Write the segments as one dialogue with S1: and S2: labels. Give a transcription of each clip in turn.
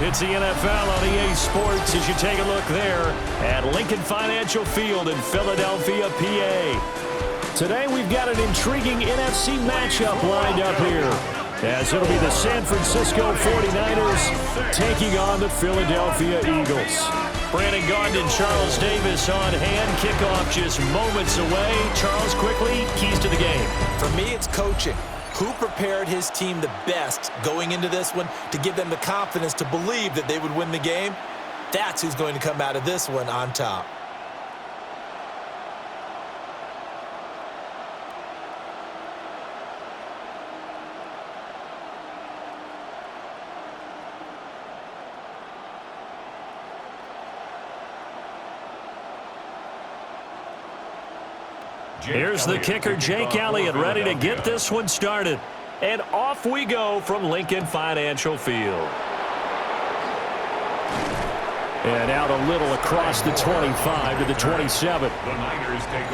S1: It's the NFL on EA Sports as you take a look there at Lincoln Financial Field in Philadelphia, PA. Today we've got an intriguing NFC matchup lined up here, as it'll be the San Francisco 49ers taking on the Philadelphia Eagles. Brandon Gaudin and Charles Davis on hand. Kickoff just moments away. Charles, quickly, keys to the game.
S2: For me, it's coaching. Who prepared his team the best going into this one to give them the confidence to believe that they would win the game? That's who's going to come out of this one on top.
S1: Here's the kicker, Jake Elliott, ready to get this one started. And off we go from Lincoln Financial Field. And out a little across the 25 to the 27.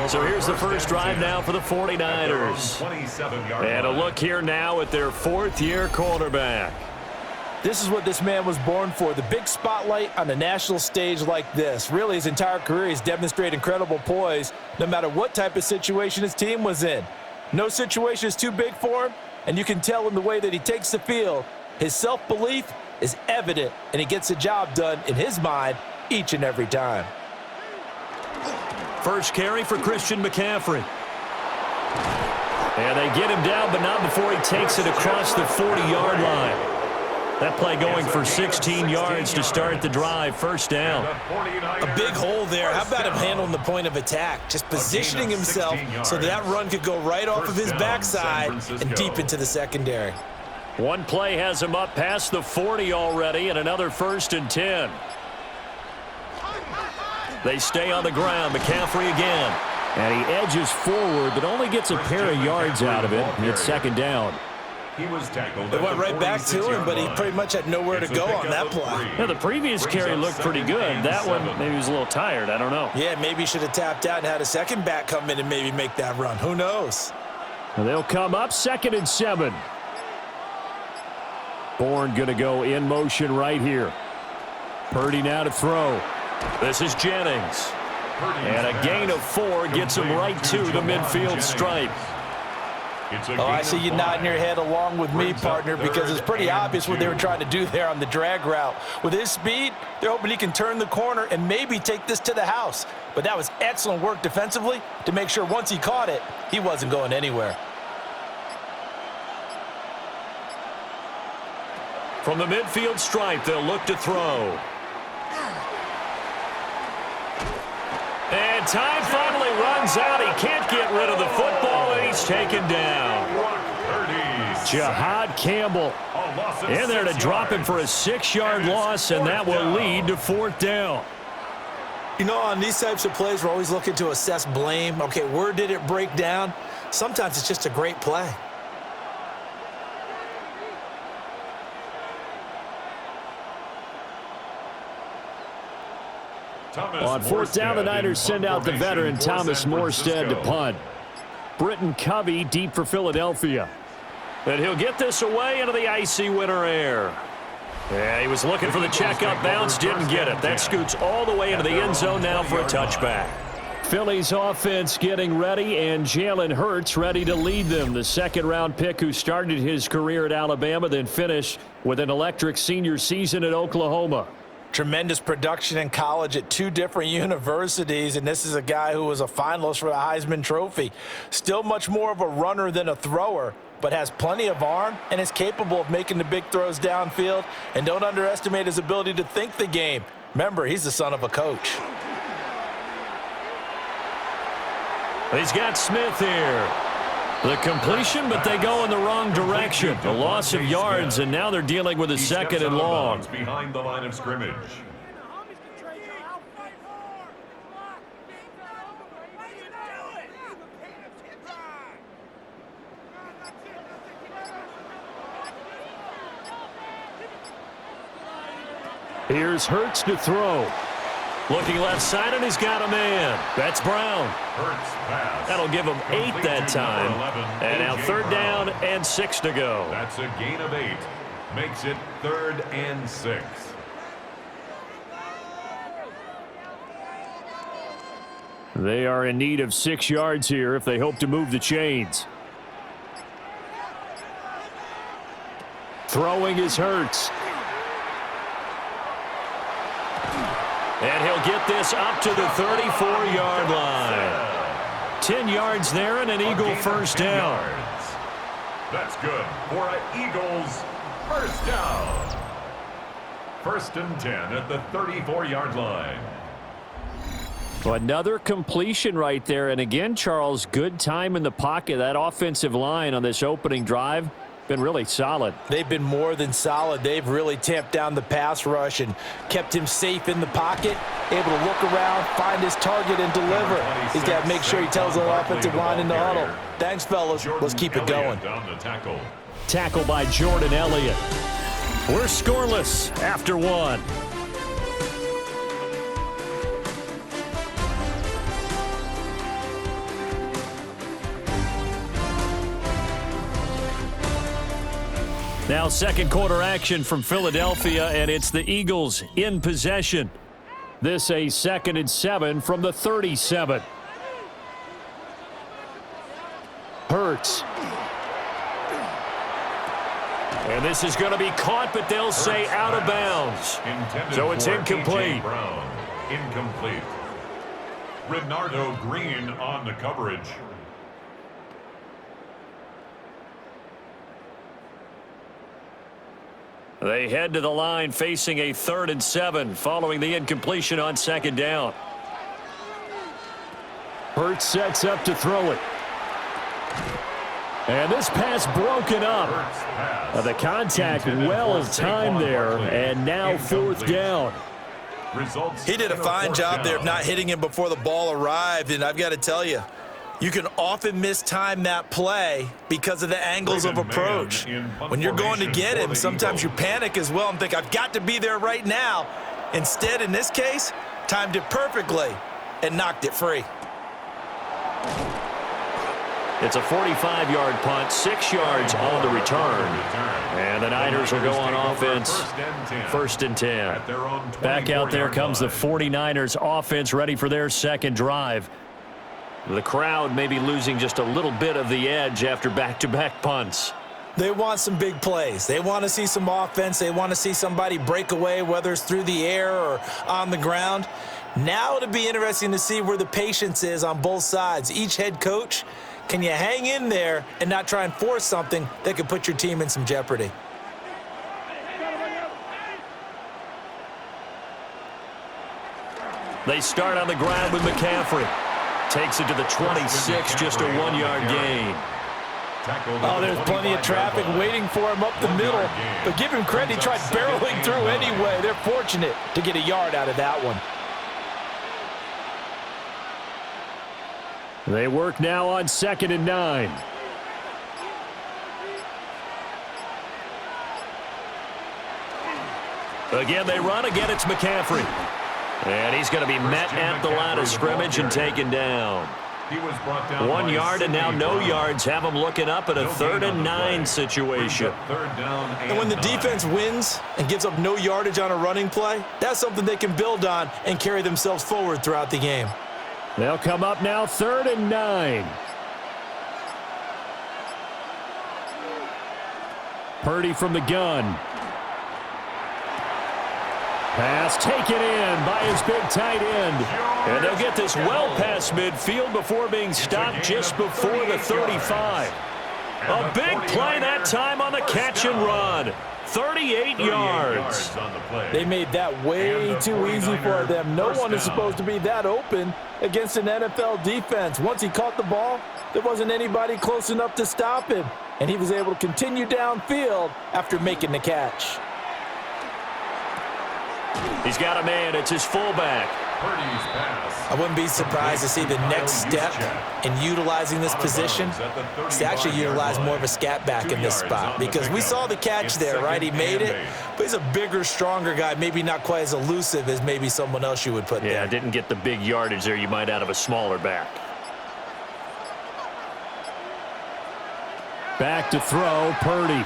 S1: So here's the first drive now for the 49ers. And a look here now at their fourth-year quarterback.
S2: This is what this man was born for, the big spotlight on a national stage like this. Really, his entire career, he's demonstrated incredible poise no matter what type of situation his team was in. No situation is too big for him, and you can tell in the way that he takes the field. His self-belief is evident, and he gets the job done in his mind each and every time.
S1: First carry for Christian McCaffrey. And they get him down, but not before he takes it across the 40-yard line. That play going for 16 yards to start the drive. First down.
S2: A big hole there. How about him handling the point of attack? Just positioning himself so that run could go right off of his backside and deep into the secondary.
S1: One play has him up past the 40 already, and another 1st and 10. They stay on the ground. McCaffrey again. And he edges forward, but only gets a pair of yards out of it. It's second down.
S3: He was tackled.
S2: It went right back to him, but he pretty much had nowhere to go on that play.
S1: Yeah, the previous carry looked pretty good. That one, maybe he was a little tired. I don't know.
S2: Yeah, maybe he should have tapped out and had a second back come in and maybe make that run. Who knows?
S1: Well, they'll come up 2nd and 7. Bourne going to go in motion right here. Purdy now to throw. This is Jennings. And a gain of 4 gets him right to the midfield stripe.
S2: Oh, I see you nodding your head along with me, partner, because it's pretty obvious what they were trying to do there on the drag route. With his speed, they're hoping he can turn the corner and maybe take this to the house. But that was excellent work defensively to make sure once he caught it, he wasn't going anywhere.
S1: From the midfield stripe, they'll look to throw. And time finally runs out. He can't get rid of the football, and he's taken down. Jahad Campbell in there to drop him for a 6-yard loss, and that will lead to 4th down.
S2: You know, on these types of plays, we're always looking to assess blame. Okay, where did it break down? Sometimes it's just a great play.
S1: On 4th down, the Niners send out the veteran Thomas Morstead to punt. Britton Covey deep for Philadelphia. And he'll get this away into the icy winter air. Yeah, he was looking for the checkup bounce, didn't get it. That scoots all the way into the end zone now for a touchback. Philly's offense getting ready, and Jalen Hurts ready to lead them. The 2nd-round pick who started his career at Alabama, then finished with an electric senior season at Oklahoma.
S2: Tremendous production in college at 2 different universities, and this is a guy who was a finalist for the Heisman Trophy. Still much more of a runner than a thrower, but has plenty of arm and is capable of making the big throws downfield. And don't underestimate his ability to think the game. Remember, he's the son of a coach.
S1: He's got Smith here. The completion, but they go in the wrong direction. A loss of yards, and now they're dealing with a 2nd and long.
S3: Behind the line of scrimmage.
S1: Here's Hurts to throw. Looking left side, and he's got a man. That's Brown. That'll give him 8 that time. And now 3rd down and 6 to go.
S3: That's a gain of 8. Makes it 3rd and 6.
S1: They are in need of 6 yards here if they hope to move the chains. Throwing is Hurts. And he'll get this up to the 34-yard line. 10 yards there and an Eagle first down.
S3: That's good for an Eagles first down. 1st and 10 at the 34-yard line.
S1: Another completion right there. And again, Charles, good time in the pocket. That offensive line on this opening drive been really solid.
S2: They've been more than solid. They've really tamped down the pass rush and kept him safe in the pocket, able to look around, find his target, and deliver. He's got to make sure he tells the offensive line in the huddle. Thanks, fellas. Let's keep it going.
S1: Tackle by Jordan Elliott. We're scoreless after 1. Now second quarter action from Philadelphia, and it's the Eagles in possession. This a 2nd and 7 from the 37. Hurts. And this is going to be caught, but they'll say out of bounds. So it's incomplete.
S3: Incomplete. Renardo Green on the coverage.
S1: They head to the line facing a 3rd and 7 following the incompletion on 2nd down. Hurts sets up to throw it. And this pass broken up. The contact well timed there, and now 4th down.
S2: He did a fine job there of not hitting him before the ball arrived, and I've got to tell you, you can often mistime that play because of the angles of approach. When you're going to get him, sometimes you panic as well and think, I've got to be there right now. Instead, in this case, timed it perfectly and knocked it free.
S1: It's a 45-yard punt, 6 yards on the return. And the Niners will go on offense, 1st and 10. Back out there comes the 49ers offense ready for their second drive. The crowd may be losing just a little bit of the edge after back-to-back punts.
S2: They want some big plays. They want to see some offense. They want to see somebody break away, whether it's through the air or on the ground. Now it'll be interesting to see where the patience is on both sides. Each head coach, can you hang in there and not try and force something that could put your team in some jeopardy?
S1: They start on the ground with McCaffrey. Takes it to the 26, just a 1-yard gain.
S2: Oh, there's plenty of traffic waiting for him up the middle. But give him credit, he tried barreling through anyway. They're fortunate to get a yard out of that one.
S1: They work now on 2nd and 9. Again, they run. Again, it's McCaffrey. And he's going to be met at the line of scrimmage and taken down. 1 yard and now no yards. Have him looking up at a 3rd and 9 situation.
S2: And when the defense wins and gives up no yardage on a running play, that's something they can build on and carry themselves forward throughout the game.
S1: They'll come up now 3rd and 9. Purdy from the gun. Pass taken in by his big tight end. And they'll get this well past midfield before being stopped just before the 35. A big play that time on the catch and run. 38 yards.
S2: They made that way too easy for them. No one is supposed to be that open against an NFL defense. Once he caught the ball, there wasn't anybody close enough to stop him. And he was able to continue downfield after making the catch.
S1: He's got a man. It's his fullback.
S2: I wouldn't be surprised to see the next step in utilizing this position. He's actually utilized more of a scat back in this spot because we saw the catch there, right? He made it, but he's a bigger, stronger guy, maybe not quite as elusive as maybe someone else you would put there.
S1: Yeah, didn't get the big yardage there you might out of a smaller back. Back to throw, Purdy.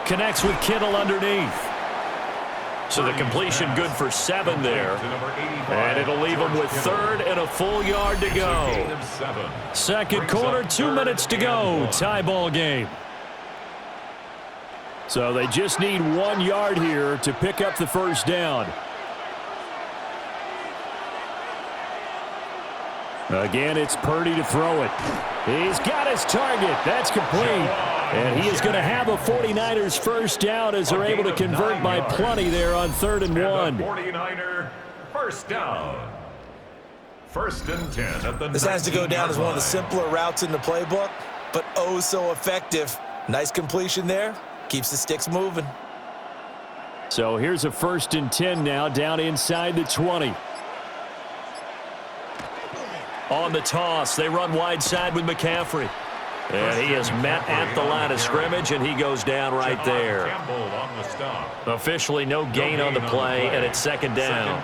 S1: connects with Kittle underneath. So the completion good for 7 there. And it'll leave them with 3rd and a full yard to go. Second quarter, 2 minutes to go. Tie ball game. So they just need 1 yard here to pick up the first down. Again, it's Purdy to throw it. He's got his target. That's complete. And he is going to have a 49ers first down as they're able to convert by plenty there on 3rd and 1.
S3: 49er first down. 1st and 10 at the
S2: This has to go down as one of the simpler routes in the playbook, but oh so effective. Nice completion there. Keeps the sticks moving.
S1: So here's a 1st and 10 now down inside the 20. On the toss, they run wide side with McCaffrey. And he is met at the line of scrimmage, and he goes down right there. Officially no gain on the play, and it's 2nd down.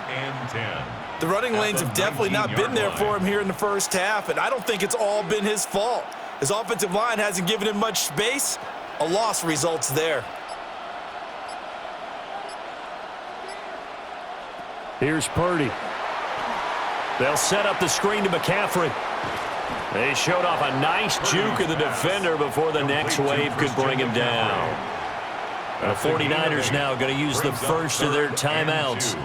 S2: The running lanes have definitely not been there for him here in the first half, and I don't think it's all been his fault. His offensive line hasn't given him much space. A loss results there.
S1: Here's Purdy. They'll set up the screen to McCaffrey. They showed off a nice juke of the defender before the next wave could bring him down. The 49ers now going to use the first of their timeouts,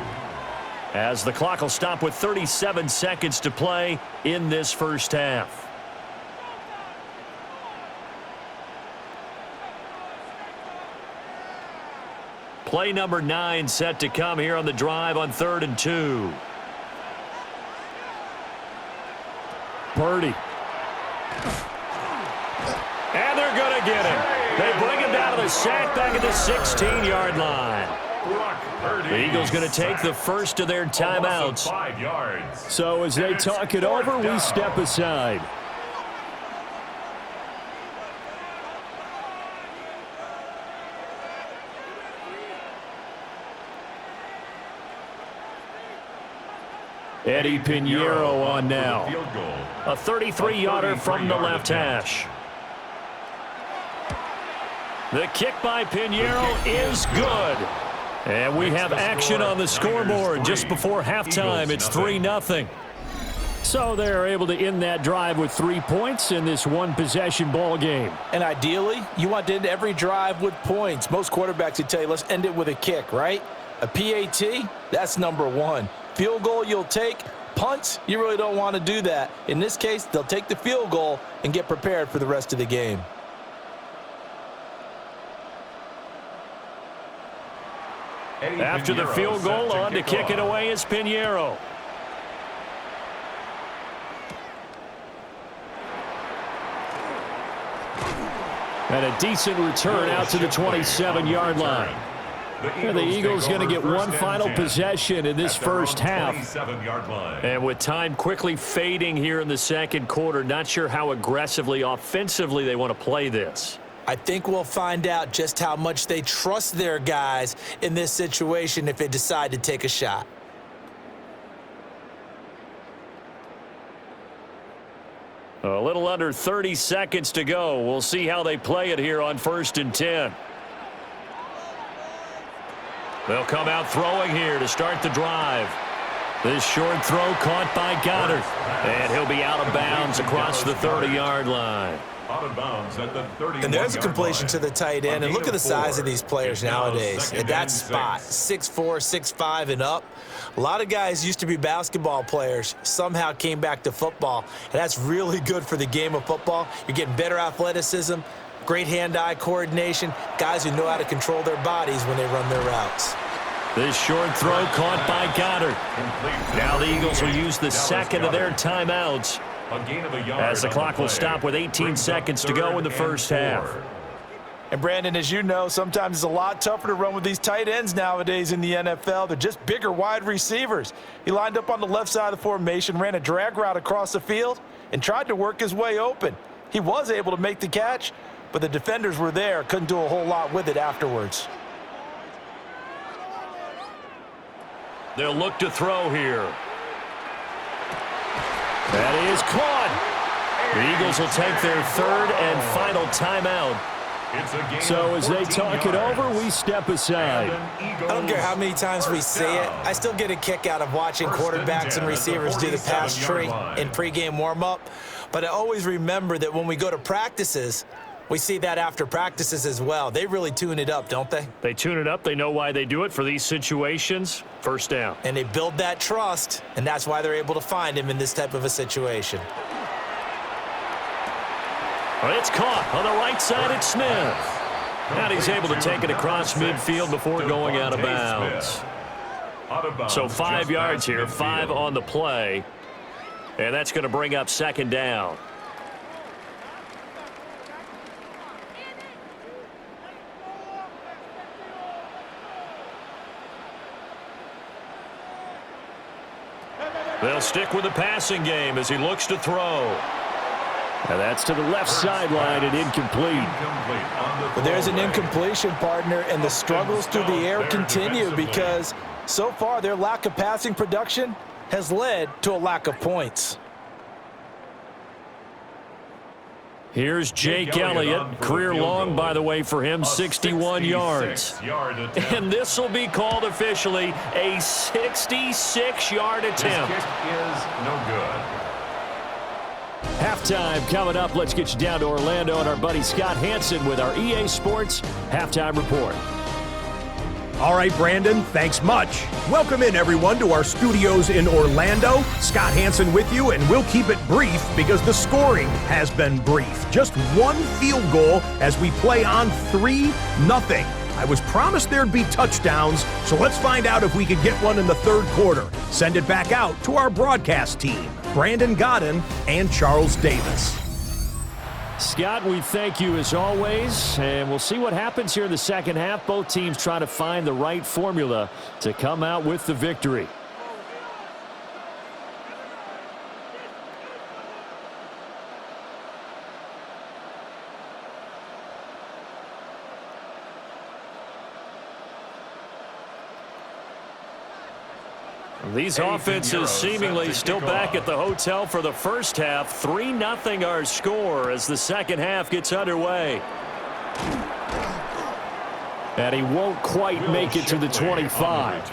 S1: as the clock will stop with 37 seconds to play in this first half. Play number 9 set to come here on the drive on 3rd and 2. Purdy. And they're going to get him. They bring him down to the sack back at the 16-yard line. The Eagles going to take the first of their timeouts. So as they talk it over, we step aside. Eddie Pinheiro on now. A 33-yarder from the left hash. The kick by Pinheiro is good. And we have action on the scoreboard just before halftime. It's 3-0. So they're able to end that drive with 3 points in this one-possession ball game.
S2: And ideally, you want to end every drive with points. Most quarterbacks would tell you, let's end it with a kick, right? A PAT, that's number 1. Field goal you'll take. Punts, you really don't want to do that. In this case, they'll take the field goal and get prepared for the rest of the game.
S1: After the field goal, on to kick it away is Pinheiro. And a decent return out to the 27-yard line. And the Eagles going to get one final possession in this first half. And with time quickly fading here in the second quarter, not sure how aggressively, offensively they want to play this.
S2: I think we'll find out just how much they trust their guys in this situation if they decide to take a shot.
S1: A little under 30 seconds to go. We'll see how they play it here on 1st and 10. They'll come out throwing here to start the drive. This short throw caught by Goddard. And he'll be out of bounds across the 30-yard line.
S3: Out of bounds at the 31-yard
S2: And there's a completion
S3: line.
S2: to the tight end. And look at the size of these players nowadays. At that spot, 6'4", 6'5", and up. A lot of guys used to be basketball players, somehow came back to football. And that's really good for the game of football. You're getting better athleticism, great hand-eye coordination, guys who know how to control their bodies when they run their routes.
S1: This short throw caught by Goddard. Now the Eagles will use the second of their timeouts, as the clock will stop with 18 seconds to go in the first half.
S2: And Brandon, as you know, sometimes it's a lot tougher to run with these tight ends nowadays in the NFL. They're just bigger wide receivers. He lined up on the left side of the formation, ran a drag route across the field, and tried to work his way open. He was able to make the catch, but the defenders were there, couldn't do a whole lot with it afterwards.
S1: They'll look to throw here. That is caught. The Eagles will take their third and final timeout So as they talk it over, we step aside.
S2: I don't care how many times we see it. I still get a kick out of watching quarterbacks and receivers do the pass tree in pregame warm-up. But I always remember that when we go to practices, we see that after practices as well. They really tune it up, don't they?
S1: They tune it up. They know why they do it for these situations. First down.
S2: And they build that trust, and that's why they're able to find him in this type of a situation.
S1: Well, it's caught on the right side at Smith. And he's able to take it across midfield before going out of bounds. So 5 yards here, 5 on the play. And that's going to bring up second down. They'll stick with the passing game as he looks to throw. And that's to the left sideline and incomplete.
S2: But there's an incompletion, partner, and the struggles through the air continue because so far their lack of passing production has led to a lack of points.
S1: Here's Jake Elliott, career long, by the way, for him, 61 yards. And this will be called officially a 66-yard attempt.
S3: This kick is no good.
S1: Halftime coming up. Let's get you down to Orlando and our buddy Scott Hansen with our EA Sports Halftime Report.
S4: All right, Brandon, thanks much. Welcome in, everyone, to our studios in Orlando. Scott Hansen with you, and we'll keep it brief because the scoring has been brief. Just one field goal as we play on 3-0. I was promised there'd be touchdowns, so let's find out if we could get one in the third quarter. Send it back out to our broadcast team, Brandon Godden and Charles Davis.
S1: Scott, we thank you as always, and we'll see what happens here in the second half. Both teams trying to find the right formula to come out with the victory. These offenses seemingly still back at the hotel for the first half. 3-0 our score as the second half gets underway. And he won't quite make it to the 25.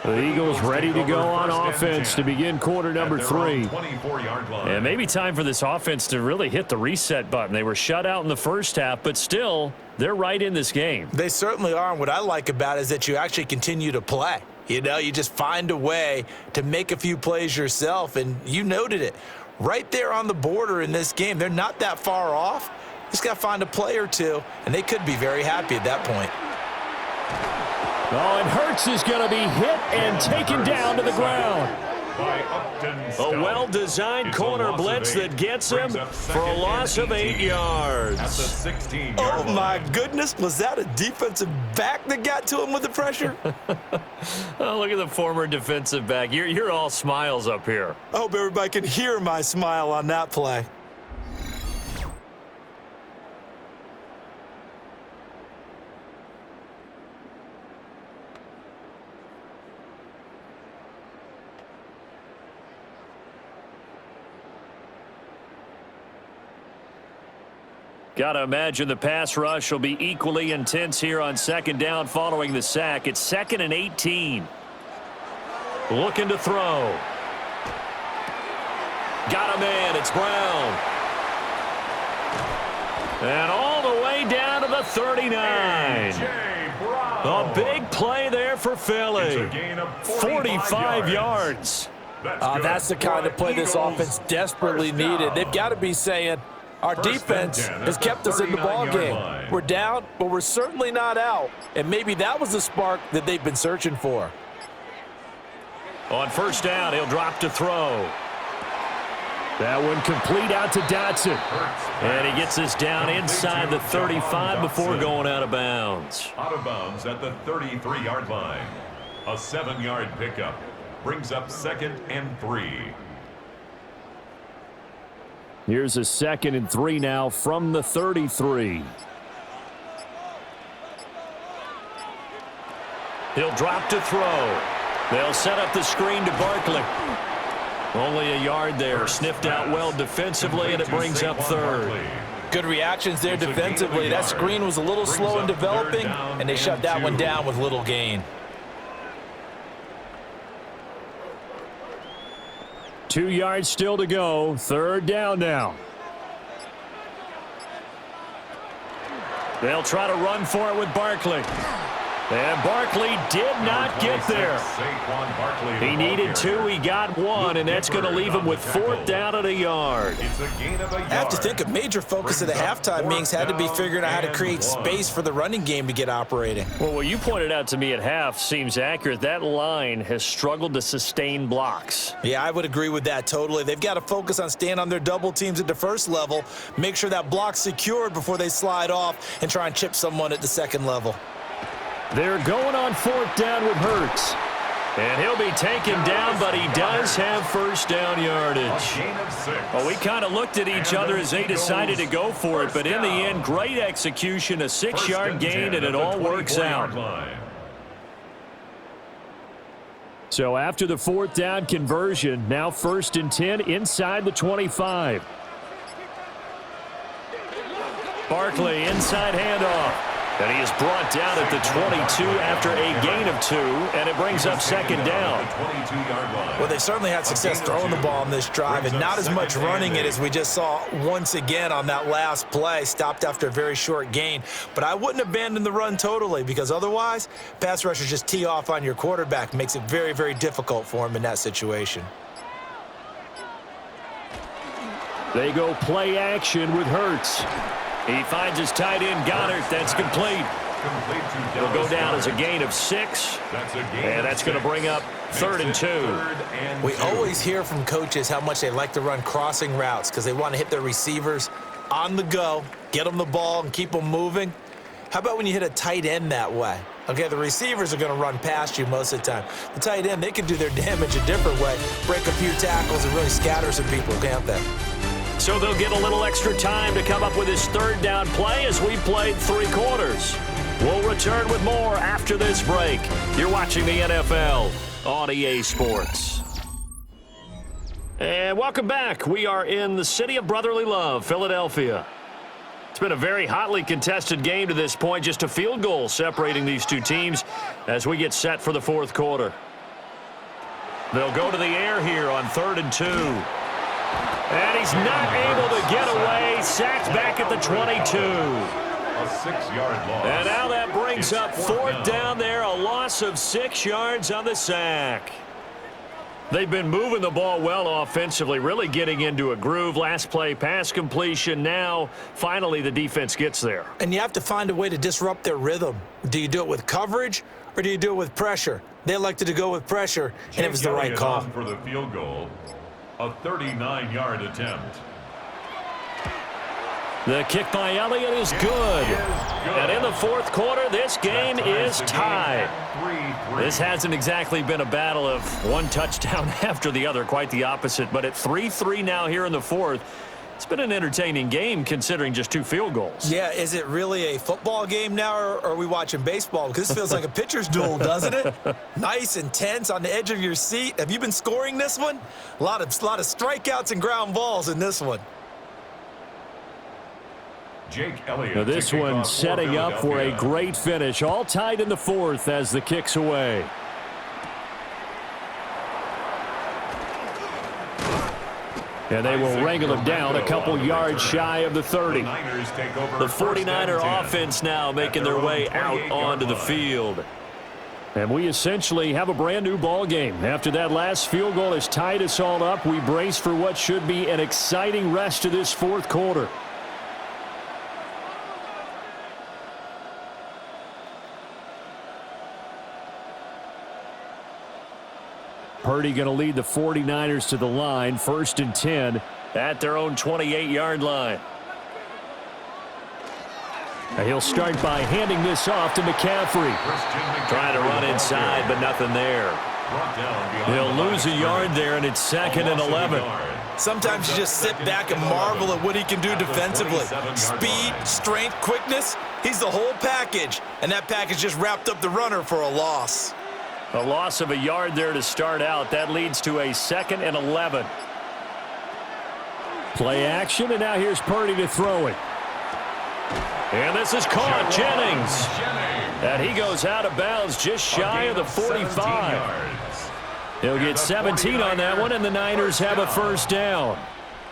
S1: The Eagles ready to go on offense to begin quarter number 3. And maybe time for this offense to really hit the reset button. They were shut out in the first half, but still, they're right in this game.
S2: They certainly are, and what I like about it is that you actually continue to play. You know, you just find a way to make a few plays yourself, and you noted it. Right there on the border in this game, they're not that far off. Just got to find a play or two, and they could be very happy at that point.
S1: Oh, and Hurts is going to be hit and taken down to the ground. A well-designed corner blitz that gets him for a loss of 8 yards.
S2: Oh, my goodness. Was that a defensive back that got to him with the pressure?
S1: Oh, look at the former defensive back. You're all smiles up here.
S2: I hope everybody can hear my smile on that play.
S1: Got to imagine the pass rush will be equally intense here on second down following the sack. It's 2nd and 18. Looking to throw. Got a man. It's Brown. And all the way down to the 39. A big play there for Philly. 45 yards.
S2: That's the kind of play this offense desperately needed. They've got to be saying, our defense has kept us in the ballgame. We're down, but we're certainly not out. And maybe that was the spark that they've been searching for.
S1: On first down, he'll drop to throw. That one complete out to Dotson. And he gets us down inside the 35 before going out of bounds.
S3: Out of bounds at the 33-yard line. A 7-yard pickup brings up 2nd and 3.
S1: Here's a 2nd and 3 now from the 33. He'll drop to throw. They'll set up the screen to Barkley. Only a yard there. Sniffed out well defensively, and it brings up 3rd.
S2: Good reactions there defensively. That screen was a little slow in developing, and they shut that one down with little gain.
S1: 2 yards still to go. 3rd down now. They'll try to run for it with Barkley. And Barkley did not get there. He needed 2, he got 1, and that's going to leave him with 4th down at a yard.
S2: I have to think a major focus of the halftime meetings had to be figuring out how to create space for the running game to get operating.
S1: Well, what you pointed out to me at half seems accurate. That line has struggled to sustain blocks.
S2: Yeah, I would agree with that totally. They've got to focus on staying on their double teams at the first level, make sure that block's secured before they slide off and try and chip someone at the second level.
S1: They're going on 4th down with Hurts. And he'll be taken down, but he does have 1st down yardage. Well, we kind of looked at each other as they decided to go for it, but in the end, great execution, a 6-yard gain, and it all works out. So after the 4th down conversion, now 1st and 10 inside the 25. Barkley inside handoff. And he is brought down at the 22 after a gain of 2, and it brings up 2nd down.
S2: Well, they certainly had success throwing the ball on this drive, and not as much running it as we just saw once again on that last play. Stopped after a very short gain. But I wouldn't abandon the run totally, because otherwise, pass rushers just tee off on your quarterback. Makes it very, very difficult for him in that situation.
S1: They go play action with Hurts. He finds his tight end, Goddard. That's complete. He'll go down as a gain of 6. And that's going to bring up 3rd and 2.
S2: We always hear from coaches how much they like to run crossing routes because they want to hit their receivers on the go, get them the ball, and keep them moving. How about when you hit a tight end that way? Okay, the receivers are going to run past you most of the time. The tight end, they can do their damage a different way, break a few tackles, and really scatter some people, can't they?
S1: So they'll get a little extra time to come up with his 3rd down play as we played 3 quarters. We'll return with more after this break. You're watching the NFL on EA Sports. And welcome back. We are in the city of brotherly love, Philadelphia. It's been a very hotly contested game to this point, just a field goal separating these two teams as we get set for the 4th quarter. They'll go to the air here on 3rd and 2. And he's not able to get away. Sacked back at the 22.
S3: A 6-yard loss.
S1: And now that brings up 4th down there. A loss of 6 yards on the sack. They've been moving the ball well offensively, really getting into a groove. Last play, pass completion. Now, finally, the defense gets there.
S2: And you have to find a way to disrupt their rhythm. Do you do it with coverage or do you do it with pressure? They elected to go with pressure, and it was the right call.
S3: For the field goal. A 39-yard attempt.
S1: The kick by Elliott is good. And in the 4th quarter, this game is tied. This hasn't exactly been a battle of one touchdown after the other, quite the opposite. But at 3-3 now here in the 4th, it's been an entertaining game considering just 2 field goals.
S2: Yeah, is it really a football game now, or are we watching baseball? Because this feels like a pitcher's duel, doesn't it? Nice and tense on the edge of your seat. Have you been scoring this one? A lot of strikeouts and ground balls in this one.
S3: Jake Elliott.
S1: Now this one setting up for a great finish. All tied in the 4th as the kick's away. And they will wrangle him down a couple yards shy of the 30. The 49er offense now making their way out onto the field. And we essentially have a brand new ball game. After that last field goal has tied us all up, we brace for what should be an exciting rest of this 4th quarter. Purdy going to lead the 49ers to the line, 1st and 10 at their own 28-yard line. And he'll start by handing this off to McCaffrey. Trying to run inside, but nothing there. He'll lose a yard there, and it's 2nd and 11.
S2: Sometimes you just sit back and marvel at what he can do defensively. Speed, strength, quickness, he's the whole package. And that package just wrapped up the runner for a loss.
S1: A loss of a yard there to start out. That leads to a 2nd and 11. Play action, and now here's Purdy to throw it. And this is caught. Jennings. And he goes out of bounds just shy of the 45. He'll get 17 on that one, and the Niners have a first down.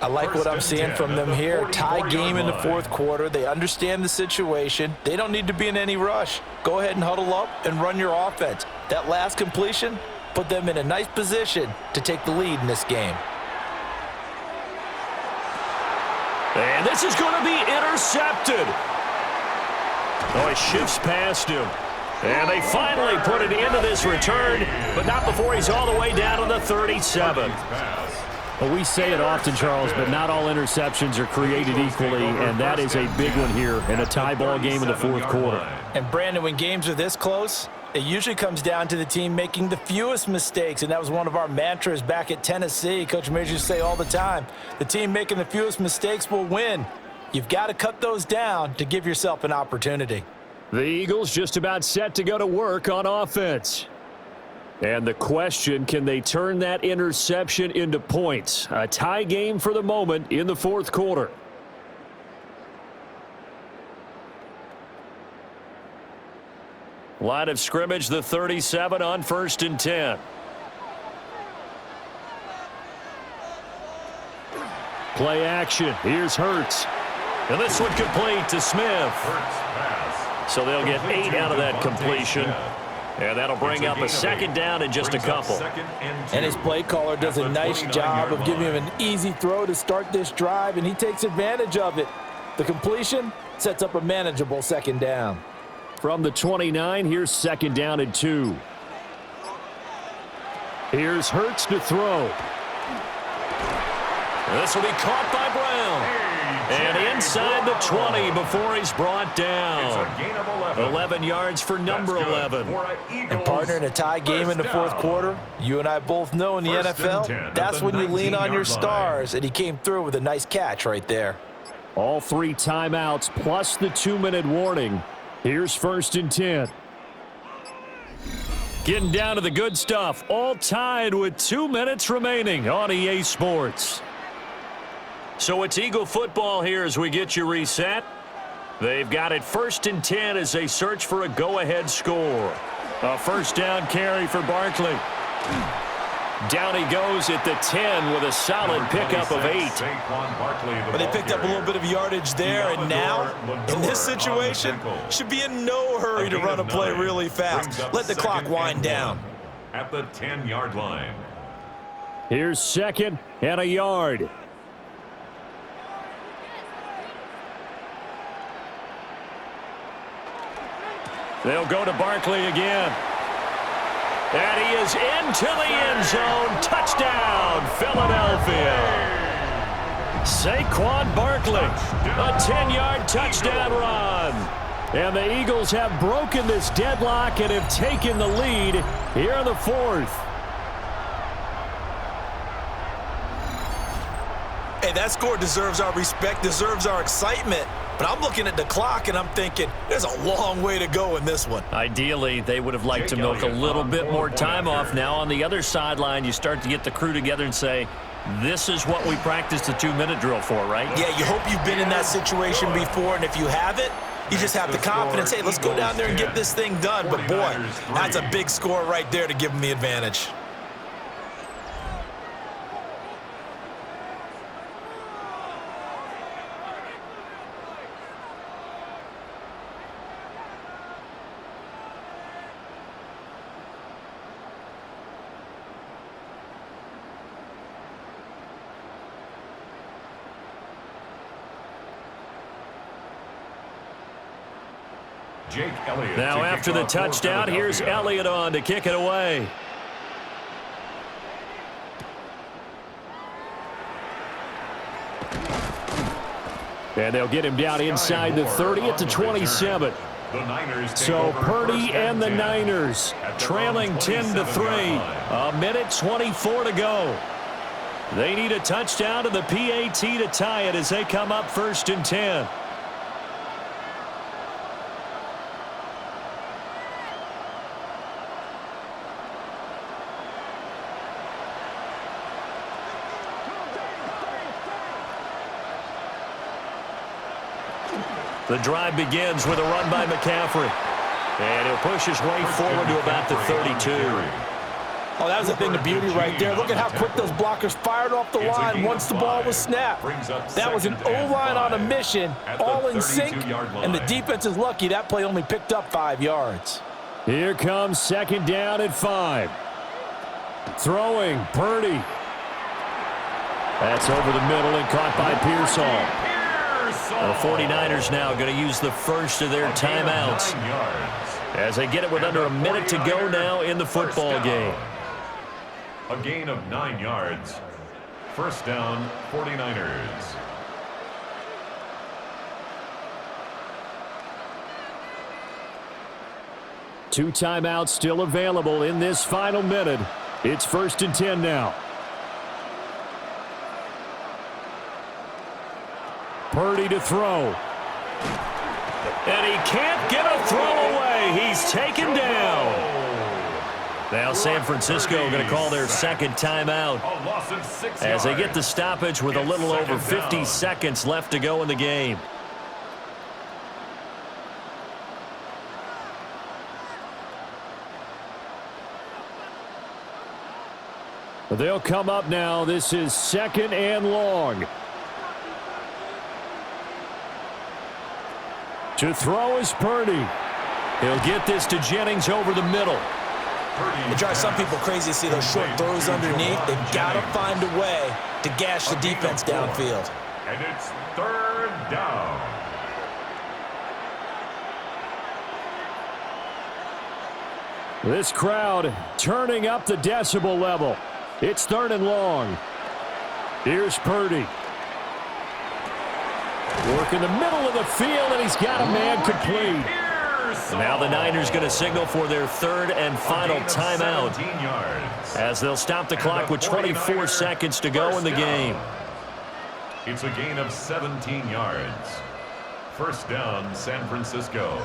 S2: I like what I'm seeing from them here. Tie game in the fourth quarter. They understand the situation. They don't need to be in any rush. Go ahead and huddle up and run your offense. That last completion put them in a nice position to take the lead in this game.
S1: And this is going to be intercepted. Oh, he shifts past him. And they finally put it into this return, but not before he's all the way down to the 37.
S5: Well, we say it often, Charles, but not all interceptions are created equally, and that is a big one here in a tie ball game in the fourth quarter.
S2: And, Brandon, when games are this close, it usually comes down to the team making the fewest mistakes, and that was one of our mantras back at Tennessee. Coach Majors used to say all the time, the team making the fewest mistakes will win. You've got to cut those down to give yourself an opportunity.
S1: The Eagles just about set to go to work on offense. And the question, can they turn that interception into points? A tie game for the moment in the fourth quarter. Line of scrimmage, the 37 on 1st and 10. Play action. Here's Hurts. And this one complete to Smith. So they'll get 8 out of that completion. And that'll bring up a second down in just a couple.
S2: And his play caller does a nice job of giving him an easy throw to start this drive, and he takes advantage of it. The completion sets up a manageable second down.
S1: From the 29, here's second down and 2. Here's Hurts to throw. This will be caught by Brown. And inside the 20 before he's brought down. 11 yards for number 11.
S2: And, partner, in a tie game in the fourth quarter, you and I both know in the NFL, that's when you lean on your stars, and he came through with a nice catch right there.
S1: All 3 timeouts plus the 2-minute warning. Here's 1st and 10. Getting down to the good stuff. All tied with 2 minutes remaining on EA Sports. So it's Eagle football here as we get you reset. They've got it 1st and 10 as they search for a go-ahead score. A first down carry for Barkley. Down he goes at the 10 with a solid pickup of 8.
S2: But they picked up a little bit of yardage there, and now, in this situation, should be in no hurry to run a play really fast. Let the clock wind down.
S3: At the 10-yard line.
S1: Here's 2nd and a yard. They'll go to Barkley again. And he is into the end zone. Touchdown, Philadelphia. Saquon Barkley, a 10-yard touchdown run. And the Eagles have broken this deadlock and have taken the lead here in the fourth.
S2: Hey, that score deserves our respect, deserves our excitement. But I'm looking at the clock, and I'm thinking there's a long way to go in this one.
S1: Ideally, they would have liked to milk a little bit more time off. Now, on the other sideline, you start to get the crew together and say, this is what we practiced the 2-minute drill for, right?
S2: Yeah, you hope you've been in that situation before, and if you haven't, you just have the confidence, hey, let's go down there and get this thing done. But, boy, that's a big score right there to give them the advantage.
S1: Now after the touchdown, here's Elliott on to kick it away. And they'll get him down inside the 30 at the 27. So Purdy and the Niners trailing 10-3. A minute 24 to go. They need a touchdown to the PAT to tie it as they come up 1st and 10. The drive begins with a run by McCaffrey. And he'll push his way forward to about the 32.
S2: Oh, that was a thing of beauty right there. Look at how quick those blockers fired off the line once the ball was snapped. That was an O-line on a mission, all in sync, and the defense is lucky that play only picked up 5 yards.
S5: Here comes second down at 5. Throwing, Purdy. That's over the middle and caught by Pearsall.
S1: The 49ers now going to use the first of their timeouts as they get it with under a minute to go now in the football game.
S3: A gain of 9 yards. First down, 49ers.
S5: Two timeouts still available in this final minute. It's 1st and 10 now. Purdy to throw.
S1: And he can't get a throw away. He's taken down. Now San Francisco going to call their second timeout as they get the stoppage with a little over 50 seconds left to go in the game.
S5: They'll come up now. This is 2nd and long. To throw is Purdy.
S1: He'll get this to Jennings over the middle.
S2: It drives some people crazy to see those short throws underneath. They've got to find a way to gash the defense downfield.
S3: And it's 3rd down.
S5: This crowd turning up the decibel level. It's 3rd and long. Here's Purdy. Work in the middle of the field, and he's got a man complete.
S1: Now the Niners going to signal for their 3rd and final timeout as they'll stop the clock with 24 seconds to go in the game.
S3: It's a gain of 17 yards. First down, San Francisco.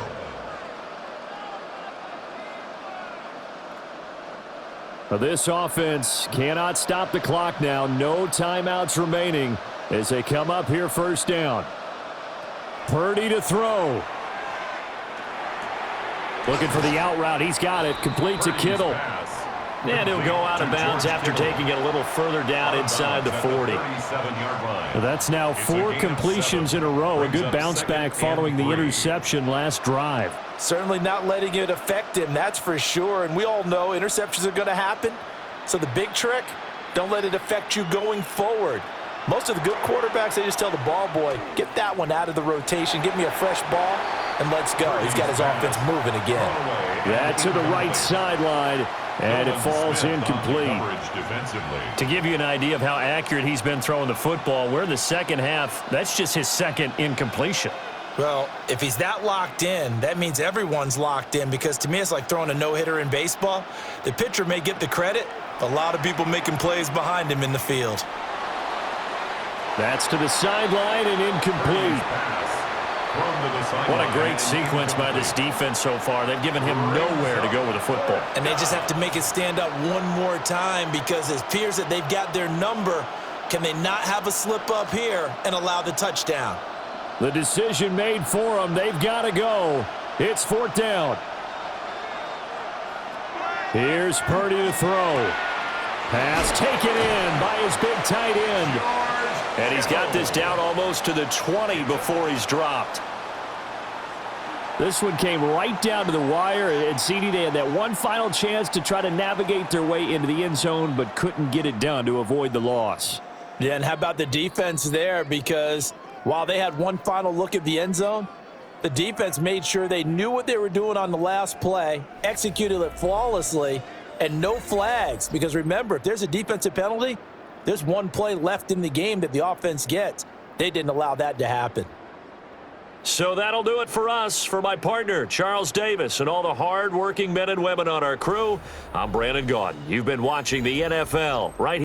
S5: This offense cannot stop the clock now. No timeouts remaining as they come up here 1st down. Purdy to throw. Looking for the out route. He's got it. Complete to Kittle.
S1: And he'll go out of bounds after taking it a little further down inside the 40.
S5: That's now 4 completions in a row. A good bounce back following the interception last drive.
S2: Certainly not letting it affect him, that's for sure. And we all know interceptions are going to happen. So the big trick, don't let it affect you going forward. Most of the good quarterbacks, they just tell the ball boy, get that one out of the rotation, give me a fresh ball, and let's go. He's got his offense moving again.
S5: That to the right sideline, and it falls incomplete.
S1: To give you an idea of how accurate he's been throwing the football, we're in the second half. That's just his 2nd incompletion.
S2: Well, if he's that locked in, that means everyone's locked in, because to me it's like throwing a no-hitter in baseball. The pitcher may get the credit, a lot of people making plays behind him in the field.
S5: That's to the sideline and incomplete.
S1: What a great sequence by this defense so far. They've given him nowhere to go with the football.
S2: And they just have to make it stand up one more time, because it appears that they've got their number. Can they not have a slip up here and allow the touchdown?
S5: The decision made for them. They've got to go. It's 4th down. Here's Purdy to throw. Pass taken in by his big tight end.
S1: And he's got this down almost to the 20 before he's dropped.
S5: This one came right down to the wire, and CD, they had that one final chance to try to navigate their way into the end zone, but couldn't get it done to avoid the loss.
S2: Yeah, and how about the defense there? Because while they had one final look at the end zone, the defense made sure they knew what they were doing on the last play, executed it flawlessly, and no flags. Because remember, if there's a defensive penalty, there's one play left in the game that the offense gets. They didn't allow that to happen.
S1: So that'll do it for us. For my partner, Charles Davis, and all the hard-working men and women on our crew, I'm Brandon Gaudin. You've been watching the NFL right here.